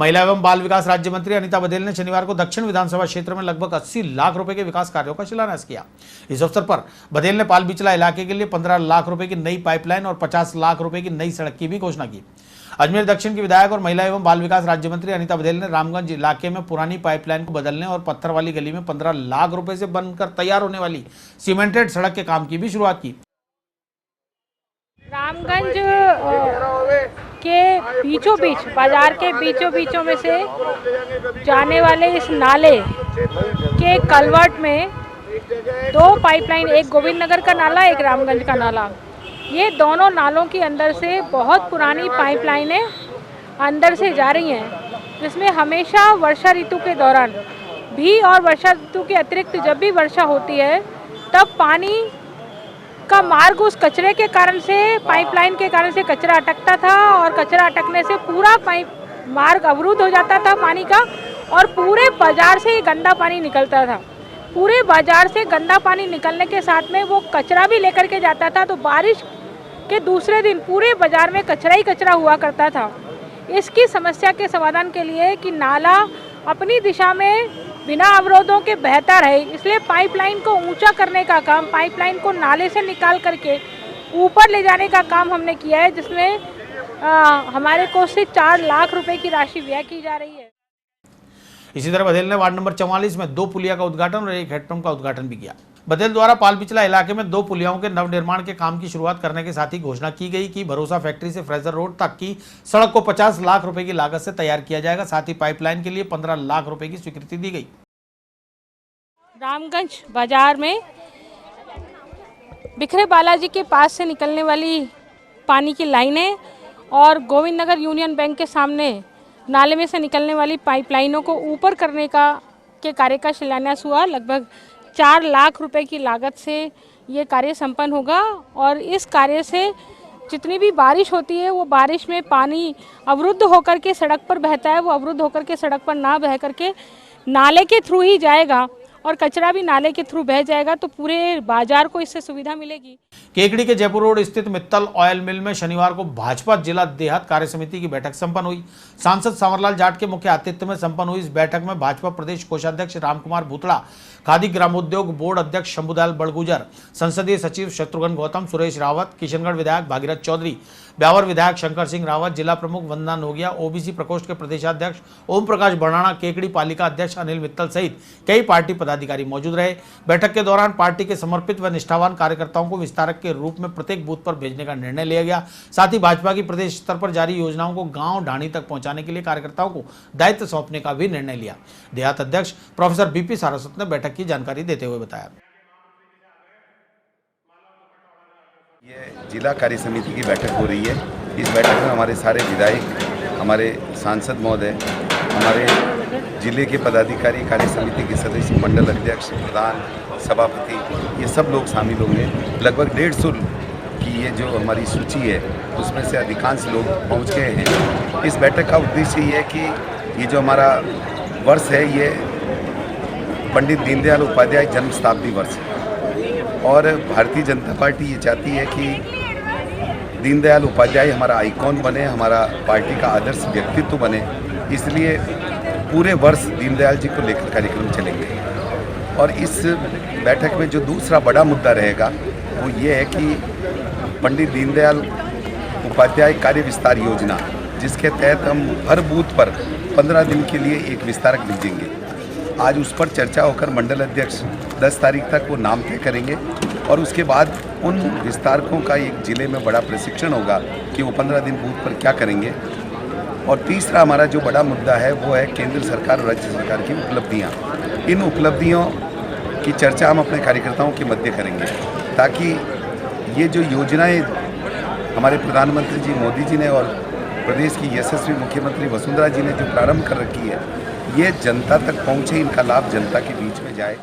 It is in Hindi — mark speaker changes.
Speaker 1: महिला एवं बाल विकास राज्य मंत्री अनीता बघेल ने शनिवार को दक्षिण विधानसभा क्षेत्र में लगभग 80 लाख रुपए के विकास कार्यों का शिलान्यास किया। इस अवसर पर बघेल ने पालबिचला इलाके के लिए 15 लाख रुपए की नई पाइपलाइन और 50 लाख रुपए की नई सड़क की भी घोषणा की। अजमेर दक्षिण की विधायक और महिला एवं बाल विकास राज्य मंत्री अनीता बघेल ने रामगंज इलाके में पुरानी पाइपलाइन को बदलने और पत्थर वाली गली में 15 लाख रुपए से बनकर तैयार होने वाली सीमेंटेड सड़क के काम की भी शुरुआत की।
Speaker 2: रामगंज के बीचों बीच, बाजार के बीचों बीचों में से जाने वाले इस नाले के कलवर्ट में 2 पाइपलाइन, एक गोविंद नगर का नाला, एक रामगंज का नाला, ये दोनों नालों के अंदर से बहुत पुरानी पाइपलाइनें अंदर से जा रही हैं, जिसमें हमेशा वर्षा ऋतु के दौरान भी और वर्षा ऋतु के अतिरिक्त जब भी वर्षा होती है तब पानी का मार्ग उस कचरे के कारण से, पाइपलाइन के कारण से कचरा अटकता था और कचरा अटकने से पूरा पाइप मार्ग अवरुद्ध हो जाता था पानी का और पूरे बाजार से गंदा पानी निकलता था। पूरे बाजार से गंदा पानी निकलने के साथ में वो कचरा भी लेकर के जाता था, तो बारिश के दूसरे दिन पूरे बाजार में कचरा ही कचरा हुआ करता था। इसकी समस्या के समाधान के लिए कि नाला अपनी दिशा में बिना अवरोधों के बहता रहे, इसलिए पाइपलाइन को ऊंचा करने का काम, पाइपलाइन को नाले से निकाल करके ऊपर ले जाने का काम हमने किया है, जिसमें हमारे कोष से 4 लाख रुपए की राशि व्यय की जा रही है।
Speaker 1: इसी तरह बघेल ने वार्ड नंबर 44 में 2 पुलिया का उद्घाटन और 1 हैंडपंप का उद्घाटन भी किया। बघेल द्वारा पालबिचला इलाके में 2 पुलियाओं के नवनिर्माण के काम की शुरुआत करने के साथ ही घोषणा की गई कि भरोसा फैक्ट्री से फ्रेजर रोड तक की सड़क को 50 लाख रुपए की लागत से तैयार किया जाएगा। साथ ही पाइपलाइन के लिए 15 लाख रुपए की स्वीकृति दी गई।
Speaker 2: रामगंज बाजार में बिखरे बालाजी के पास से निकलने वाली पानी की लाइनें और गोविंद नगर यूनियन बैंक के सामने नाले में से निकलने वाली पाइपलाइनों को ऊपर करने के कार्य का शिलान्यास हुआ। लगभग 4 लाख रुपए की लागत से ये कार्य संपन्न होगा और इस कार्य से जितनी भी बारिश होती है वो बारिश में पानी अवरुद्ध होकर के सड़क पर बहता है, वो अवरुद्ध होकर के सड़क पर ना बह करके नाले के थ्रू ही जाएगा और कचरा भी नाले के थ्रू बह जाएगा, तो पूरे बाजार को इससे सुविधा मिलेगी।
Speaker 1: केकड़ी के जयपुर रोड स्थित मित्तल ऑयल मिल में शनिवार को भाजपा जिला देहात कार्य समिति की बैठक संपन्न हुई। सांसद सांवरलाल जाट के मुख्य आतिथ्य में संपन्न हुई इस बैठक में भाजपा प्रदेश कोषाध्यक्ष रामकुमार भूतड़ा, खादी ग्रामोद्योग बोर्ड अध्यक्ष शंभुदयाल बड़गुजर, संसदीय सचिव शत्रुघ्न गौतम, सुरेश रावत, किशनगढ़ विधायक भागीरथ चौधरी, ब्यावर विधायक शंकर सिंह रावत, जिला प्रमुख वंदना नोगिया, ओबीसी प्रकोष्ठ के प्रदेशाध्यक्ष ओम प्रकाश बरनाना, केकड़ी पालिका अध्यक्ष अनिल मित्तल सहित कई पार्टी पदाधिकारी मौजूद रहे। बैठक के दौरान पार्टी के समर्पित व निष्ठावान कार्यकर्ताओं को विस्तारक के रूप में प्रत्येक बूथ पर भेजने का निर्णय लिया गया। साथ ही भाजपा की प्रदेश स्तर पर जारी योजनाओं को गांव ढाणी तक पहुंचाने के लिए कार्यकर्ताओं को दायित्व सौंपने का भी निर्णय लिया। देहात अध्यक्ष प्रोफेसर बीपी सारस्वत ने बैठक की जानकारी देते हुए बताया,
Speaker 3: ये जिला कार्य समिति की बैठक हो रही है। इस बैठक में हमारे सारे विधायक, हमारे सांसद महोदय, हमारे जिले के पदाधिकारी, कार्य समिति के सदस्य, मंडल अध्यक्ष, प्रधान, सभापति, ये सब लोग शामिल होंगे। लगभग 150 की ये जो हमारी सूची है उसमें से अधिकांश लोग पहुंच गए हैं। इस बैठक का उद्देश्य ये है कि ये जो हमारा वर्ष है ये पंडित दीनदयाल उपाध्याय जन्म शताब्दी वर्ष है और भारतीय जनता पार्टी ये चाहती है कि दीनदयाल उपाध्याय हमारा आइकॉन बने, हमारा पार्टी का आदर्श व्यक्तित्व बने। इसलिए पूरे वर्ष दीनदयाल जी को लेकर कार्यक्रम चलेंगे और इस बैठक में जो दूसरा बड़ा मुद्दा रहेगा वो ये है कि पंडित दीनदयाल उपाध्याय कार्य विस्तार योजना, जिसके तहत हम हर बूथ पर 15 दिन के लिए एक विस्तारक भेजेंगे। आज उस पर चर्चा होकर मंडल अध्यक्ष 10 तारीख तक वो नाम तय करेंगे और उसके बाद उन विस्तारकों का एक जिले में बड़ा प्रशिक्षण होगा कि वो 15 दिन बूथ पर क्या करेंगे। और तीसरा हमारा जो बड़ा मुद्दा है वो है केंद्र सरकार और राज्य सरकार की उपलब्धियाँ। इन उपलब्धियों की चर्चा हम अपने कार्यकर्ताओं के मध्य करेंगे ताकि ये जो योजनाएं हमारे प्रधानमंत्री जी मोदी जी ने और प्रदेश की यशस्वी मुख्यमंत्री वसुंधरा जी ने जो प्रारंभ कर रखी है, ये जनता तक पहुँचे, इनका लाभ जनता के बीच में जाए।